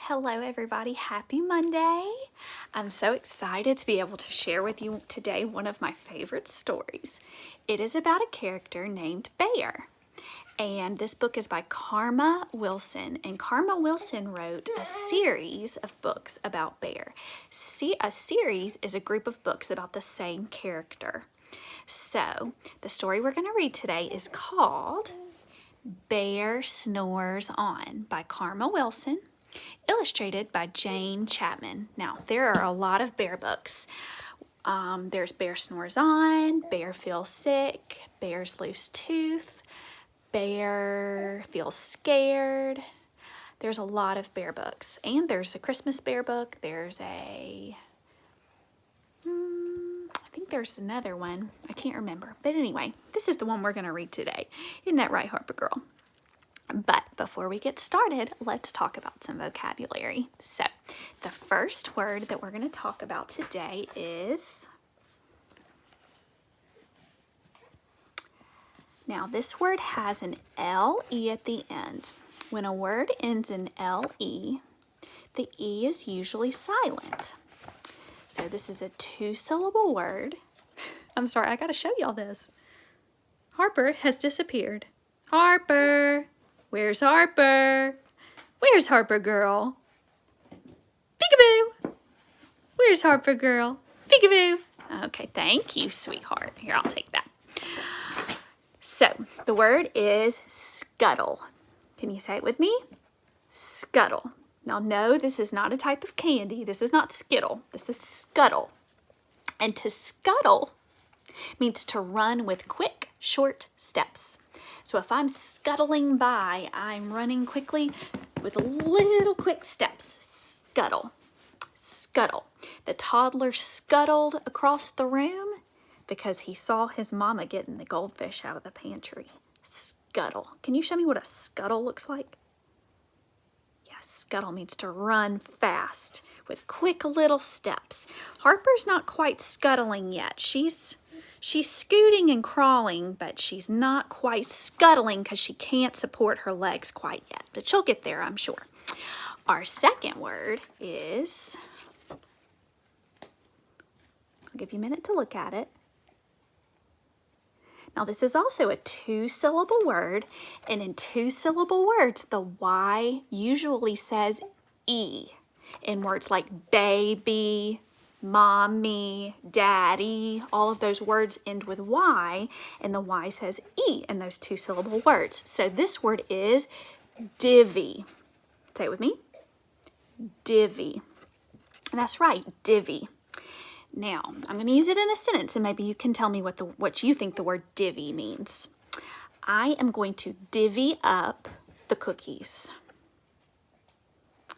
Hello everybody, happy Monday. I'm so excited to be able to share with you today one of my favorite stories. It is about a character named Bear. And this book is by Karma Wilson. And Karma Wilson wrote a series of books about Bear. A series is a group of books about the same character. So the story we're going to read today is called Bear Snores On by Karma Wilson, illustrated by Jane Chapman. Now, there are a lot of bear books. There's Bear Snores On, Bear Feels Sick, Bear's Loose Tooth, Bear Feels Scared. There's a lot of bear books. And there's a Christmas bear book. There's I think there's another one. I can't remember. But anyway, this is the one we're going to read today. Isn't that right, Harper girl? But before we get started, let's talk about some vocabulary. So, the first word that we're going to talk about today is... Now, this word has an L-E at the end. When a word ends in L-E, the E is usually silent. So, this is a two-syllable word. I'm sorry, I got to show y'all this. Harper has disappeared. Harper! Where's Harper? Where's Harper girl? Peekaboo! Where's Harper girl? Peekaboo! Okay, thank you, sweetheart. Here, I'll take that. So, the word is scuttle. Can you say it with me? Scuttle. Now, no, this is not a type of candy. This is not Skittle. This is scuttle. And to scuttle means to run with quick, short steps. So if I'm scuttling by, I'm running quickly with little quick steps. Scuttle. Scuttle. The toddler scuttled across the room because he saw his mama getting the goldfish out of the pantry. Scuttle. Can you show me what a scuttle looks like? Yeah, scuttle means to run fast with quick little steps. Harper's not quite scuttling yet. She's scooting and crawling, but she's not quite scuttling because she can't support her legs quite yet. But she'll get there, I'm sure. Our second word is... I'll give you a minute to look at it. Now, this is also a two-syllable word, and in two-syllable words, the Y usually says E in words like baby, mommy, daddy. All of those words end with Y, and the Y says E in those two-syllable words. So this word is divvy. Say it with me. Divvy. And that's right, divvy. Now, I'm going to use it in a sentence, and maybe you can tell me what you think the word divvy means. I am going to divvy up the cookies.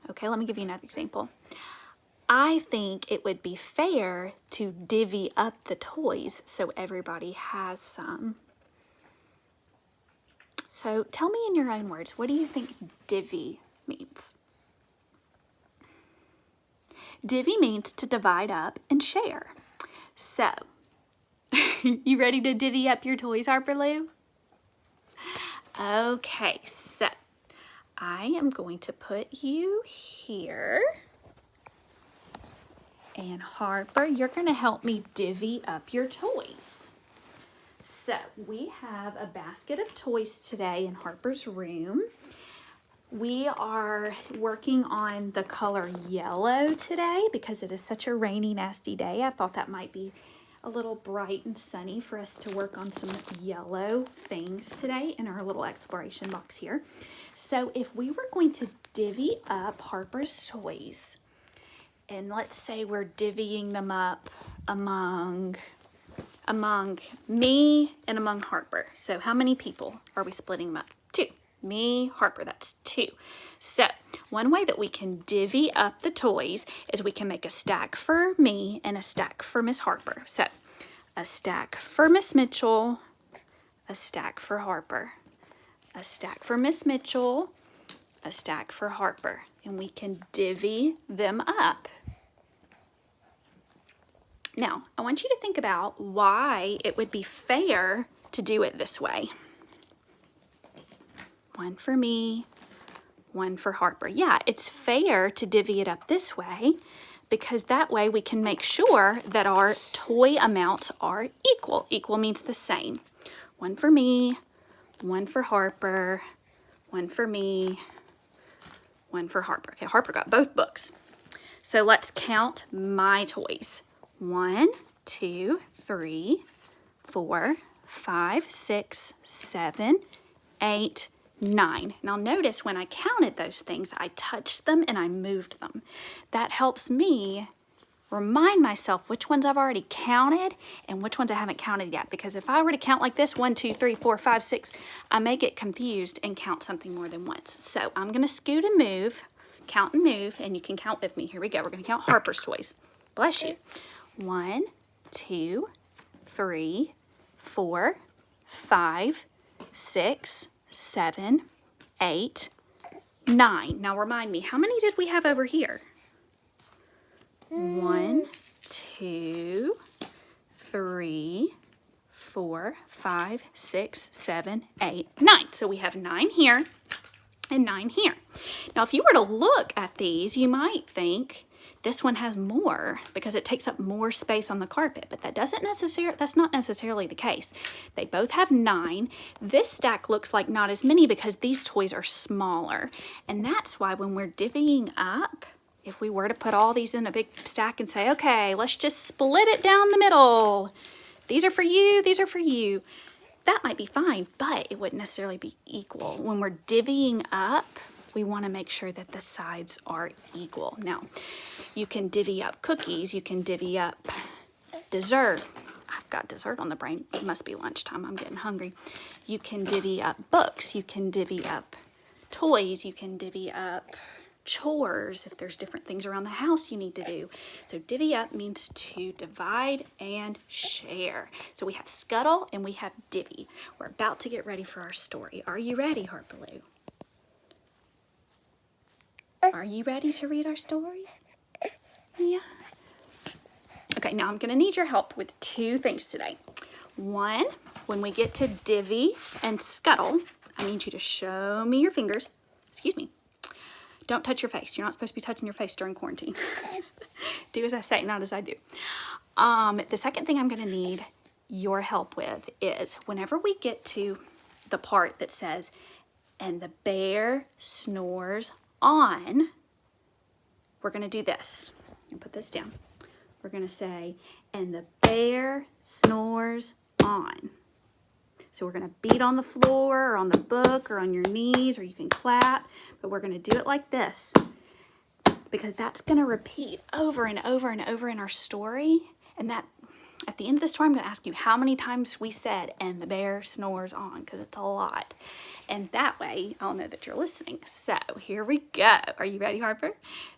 Okay, let me give you another example. I think it would be fair to divvy up the toys so everybody has some. So tell me in your own words, what do you think divvy means? Divvy means to divide up and share. So, you ready to divvy up your toys, Harper Lou? Okay, so I am going to put you here. And Harper, you're going to help me divvy up your toys. So we have a basket of toys today in Harper's room. We are working on the color yellow today because it is such a rainy, nasty day. I thought that might be a little bright and sunny for us to work on some yellow things today in our little exploration box here. So if we were going to divvy up Harper's toys, and let's say we're divvying them up among me and among Harper. So how many people are we splitting them up? 2. Me, Harper, that's 2. So one way that we can divvy up the toys is we can make a stack for me and a stack for Miss Harper. So a stack for Miss Mitchell, a stack for Harper, a stack for Miss Mitchell, a stack for Harper, and we can divvy them up. Now, I want you to think about why it would be fair to do it this way. One for me, 1 for Harper. Yeah, it's fair to divvy it up this way because that way we can make sure that our toy amounts are equal. Equal means the same. 1 for me, 1 for Harper, 1 for me, 1 for Harper. Okay, Harper got both books. So let's count my toys. 1, 2, 3, 4, 5, 6, 7, 8, 9. Now notice when I counted those things, I touched them and I moved them. That helps me remind myself which ones I've already counted and which ones I haven't counted yet. Because if I were to count like this, 1, 2, 3, 4, 5, 6, I may get confused and count something more than once. So I'm going to scoot and move, count and move, and you can count with me. Here we go. We're going to count Harper's toys. Bless you. 1, 2, 3, 4, 5, 6, 7, 8, 9. Now remind me, how many did we have over here? 1, 2, 3, 4, 5, 6, 7, 8, 9. So we have 9 here and 9 here. Now if you were to look at these, you might think this one has more because it takes up more space on the carpet, but that's not necessarily the case. They both have 9. This stack looks like not as many because these toys are smaller. And that's why when we're divvying up, if we were to put all these in a big stack and say, okay, let's just split it down the middle. These are for you, these are for you. That might be fine, but it wouldn't necessarily be equal. When we're divvying up, we want to make sure that the sides are equal. Now, you can divvy up cookies, you can divvy up dessert. I've got dessert on the brain. It must be lunchtime. I'm getting hungry. You can divvy up books, you can divvy up toys, you can divvy up chores if there's different things around the house you need to do. So divvy up means to divide and share. So we have scuttle and we have divvy. We're about to get ready for our story. Are you ready, Harpaloo? Are you ready to read our story? Yeah. Okay, now I'm going to need your help with 2 things today. 1, when we get to divvy and scuttle, I need you to show me your fingers. Excuse me. Don't touch your face. You're not supposed to be touching your face during quarantine. Do as I say, not as I do. The second thing I'm going to need your help with is whenever we get to the part that says, and the bear snores on, we're going to do this. And put this down. We're going to say, and the bear snores on. So we're going to beat on the floor or on the book or on your knees, or you can clap, but we're going to do it like this because that's going to repeat over and over and over in our story. And that at the end of the story, I'm going to ask you how many times we said, and the bear snores on, because it's a lot. And that way I'll know that you're listening. So here we go. Are you ready, Harper?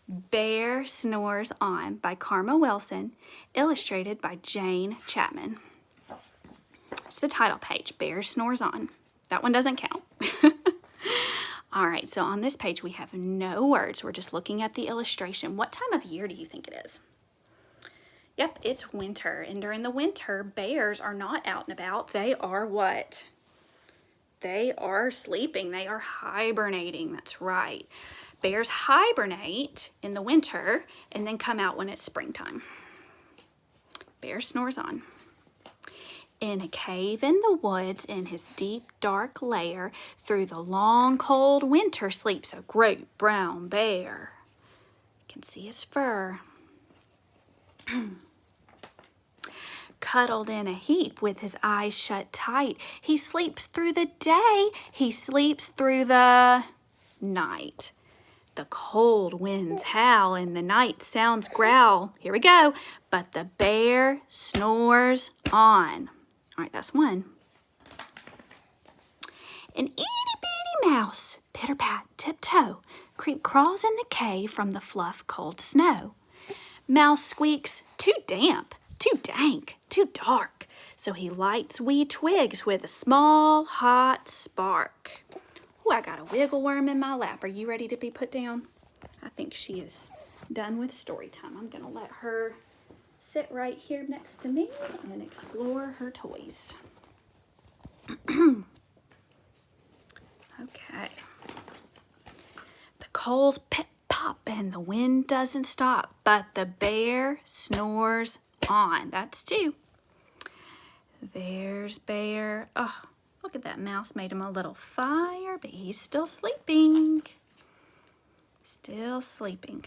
Bear Snores On by Karma Wilson, illustrated by Jane Chapman. It's the title page, Bear Snores On. That one doesn't count. All right, so on this page we have no words. We're just looking at the illustration. What time of year do you think it is? Yep, it's winter. And during the winter, bears are not out and about. They are what? They are sleeping. They are hibernating. That's right. Bears hibernate in the winter and then come out when it's springtime. Bear snores on. In a cave in the woods, in his deep, dark lair, through the long, cold winter sleeps a great brown bear. You can see his fur. Cuddled in a heap with his eyes shut tight, he sleeps through the day, he sleeps through the night. The cold winds howl and the night sounds growl. Here we go. But the bear snores on. All right, that's one. An itty-bitty mouse, pitter-pat, tiptoe, creep crawls in the cave from the fluff cold snow. Mouse squeaks, too damp, too dank, too dark, so he lights wee twigs with a small hot spark. Ooh, I got a wiggle worm in my lap. Are you ready to be put down? I think she is done with story time. I'm going to let her sit right here next to me and explore her toys. Okay. coals pip pop and the wind doesn't stop, but the bear snores on. That's 2. There's Bear. Oh, look at that mouse made him a little fire, but he's still sleeping. Still sleeping.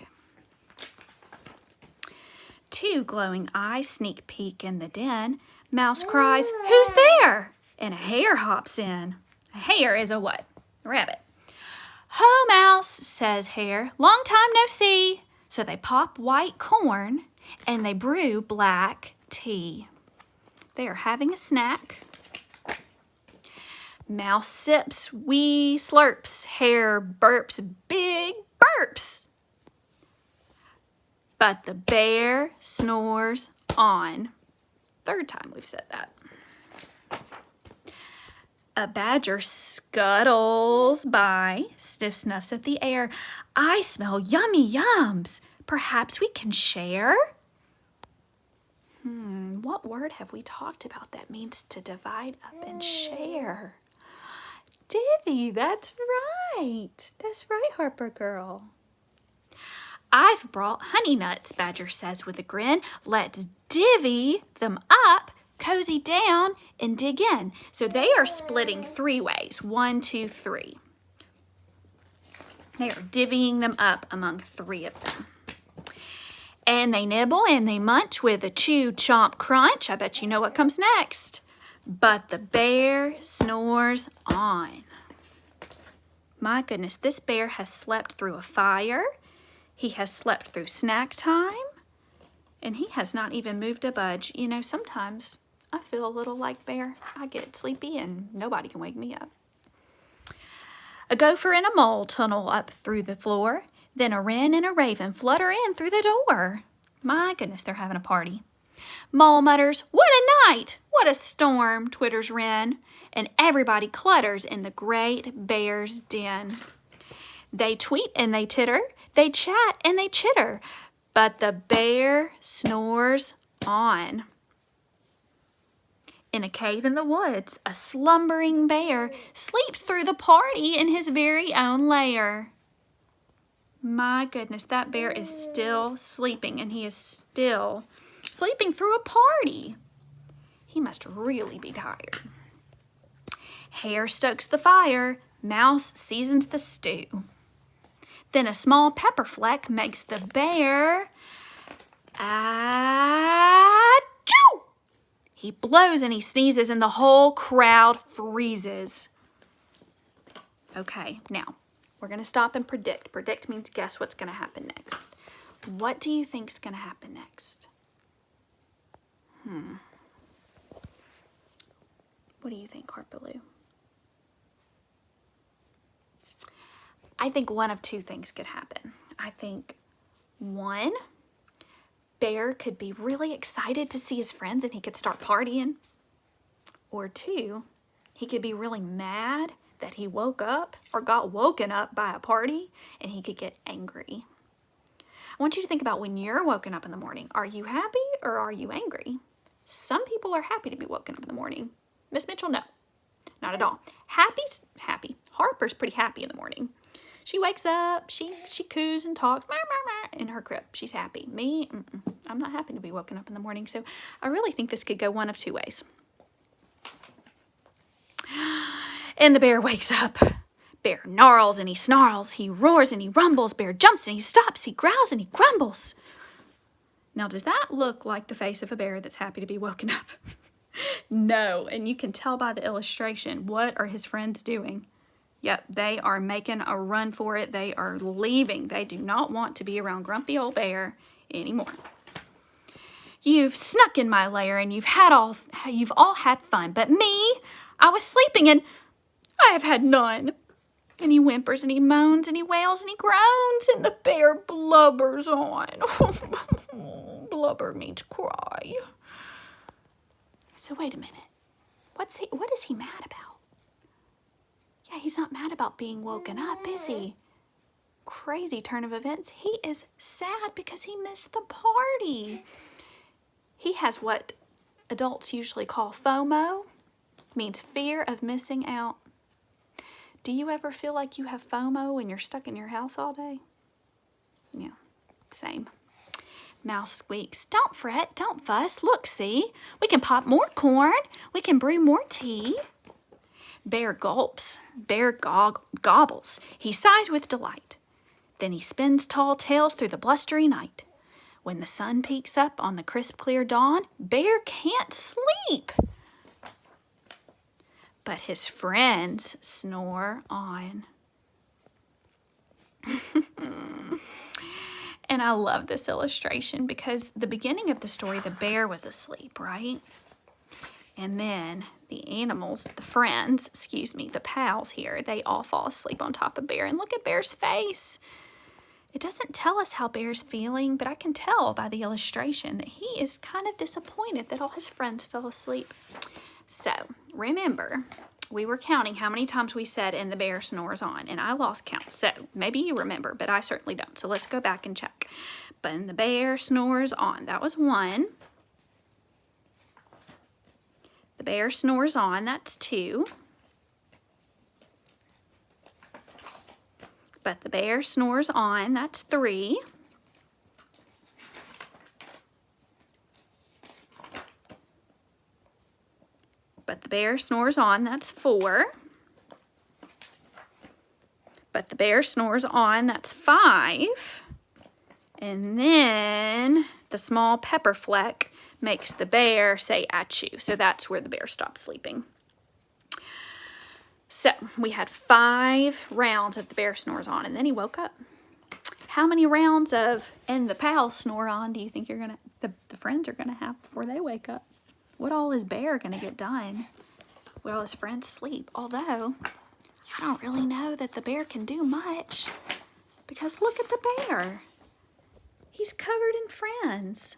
2 glowing eyes sneak peek in the den. Mouse cries, "Who's there?" And a hare hops in. A hare is a what? A rabbit. "Ho, Mouse," says Hare. "Long time no see." So they pop white corn and they brew black tea. They are having a snack. Mouse sips, wee slurps. Hare burps, big burps. But the bear snores on. 3rd time we've said that. A badger scuttles by, sniff snuffs at the air. "I smell yummy yums. Perhaps we can share?" What word have we talked about that means to divide up and share? Divvy, that's right. That's right, Harper girl. "I've brought honey nuts," Badger says with a grin. "Let's divvy them up, cozy down, and dig in." So they are splitting 3 ways. 1, 2, 3. They are divvying them up among 3 of them. And they nibble and they munch with a chew, chomp, crunch. I bet you know what comes next. But the bear snores on. My goodness, this bear has slept through a fire. He has slept through snack time. And he has not even moved a budge. You know, sometimes I feel a little like Bear. I get sleepy and nobody can wake me up. A gopher and a mole tunnel up through the floor. Then a wren and a raven flutter in through the door. My goodness, they're having a party. Mole mutters, "What a night! What a storm!" twitters Wren. And everybody clutters in the great bear's den. They tweet and they titter. They chat and they chitter. But the bear snores on. In a cave in the woods, a slumbering bear sleeps through the party in his very own lair. My goodness, that bear is still sleeping, and he is still sleeping through a party. He must really be tired. Hare stokes the fire. Mouse seasons the stew. Then a small pepper fleck makes the bear achoo! He blows and he sneezes, and the whole crowd freezes. Okay, now we're going to stop and predict. Predict means guess what's going to happen next. What do you think's going to happen next? What do you think, Harper? I think one of 2 things could happen. I think 1, Bear could be really excited to see his friends and he could start partying. Or 2, he could be really mad that he woke up or got woken up by a party, and he could get angry. I want you to think about when you're woken up in the morning. Are you happy or are you angry? Some people are happy to be woken up in the morning. Miss Mitchell, no, not at all. Happy's happy. Harper's pretty happy in the morning. She wakes up, she coos and talks in her crib. She's happy. Me, I'm not happy to be woken up in the morning. So I really think this could go one of 2 ways. And the bear wakes up. Bear gnarls and he snarls. He roars and he rumbles. Bear jumps and he stops. He growls and he grumbles. Now, does that look like the face of a bear that's happy to be woken up? No, and you can tell by the illustration. What are his friends doing? Yep, they are making a run for it. They are leaving. They do not want to be around grumpy old bear anymore. You've snuck in my lair and you've all had fun, but me, I was sleeping and I have had none. And he whimpers and he moans and he wails and he groans, and the bear blubbers on. Blubber means cry. So wait a minute. What is he mad about? Yeah, he's not mad about being woken up, is he? Crazy turn of events. He is sad because he missed the party. He has what adults usually call FOMO, means fear of missing out. Do you ever feel like you have FOMO when you're stuck in your house all day? Yeah, same. Mouse squeaks, don't fret, don't fuss. Look, see, we can pop more corn. We can brew more tea. Bear gulps, Bear gobbles. He sighs with delight. Then he spins tall tales through the blustery night. When the sun peeks up on the crisp, clear dawn, Bear can't sleep. But his friends snore on. And I love this illustration because the beginning of the story, the bear was asleep, right? And then the animals, the friends, the pals here, they all fall asleep on top of Bear. And look at Bear's face. It doesn't tell us how Bear's feeling, but I can tell by the illustration that he is kind of disappointed that all his friends fell asleep. So remember, we were counting how many times we said "and the bear snores on," and I lost count. So maybe you remember, but I certainly don't. So let's go back and check. But "and the bear snores on," that was 1. The bear snores on, that's 2. But the bear snores on, that's 3. But the bear snores on, that's 4. But the bear snores on, that's 5. And then the small pepper fleck makes the bear say achoo. So that's where the bear stopped sleeping. So we had 5 rounds of the bear snores on, and then he woke up. How many rounds of "and the pals snore on" do you think the friends are gonna have before they wake up? What all is Bear gonna get done while his friends sleep? Although I don't really know that the bear can do much, because look at the bear. He's covered in friends.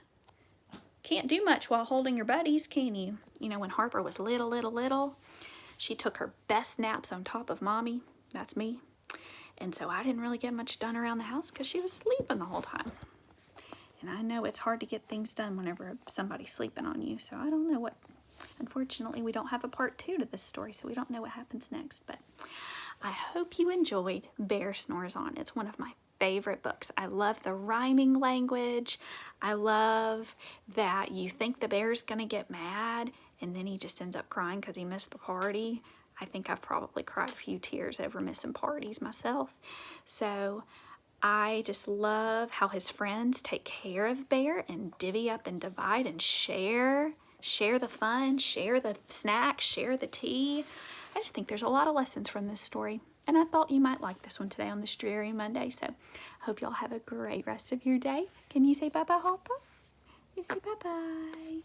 Can't do much while holding your buddies, can you? You know, when Harper was little, she took her best naps on top of Mommy. That's me. And so I didn't really get much done around the house because she was sleeping the whole time. And I know it's hard to get things done whenever somebody's sleeping on you. So I don't know what, unfortunately, we don't have a part 2 to this story, so we don't know what happens next. But I hope you enjoyed Bear Snores On. It's one of my favorite books. I love the rhyming language. I love that you think the bear's gonna get mad and then he just ends up crying because he missed the party. I think I've probably cried a few tears over missing parties myself. So I just love how his friends take care of Bear and divvy up and divide and share the fun, share the snacks, share the tea. I just think there's a lot of lessons from this story. And I thought you might like this one today on this dreary Monday. So I hope y'all have a great rest of your day. Can you say bye-bye, Harper? You say bye-bye.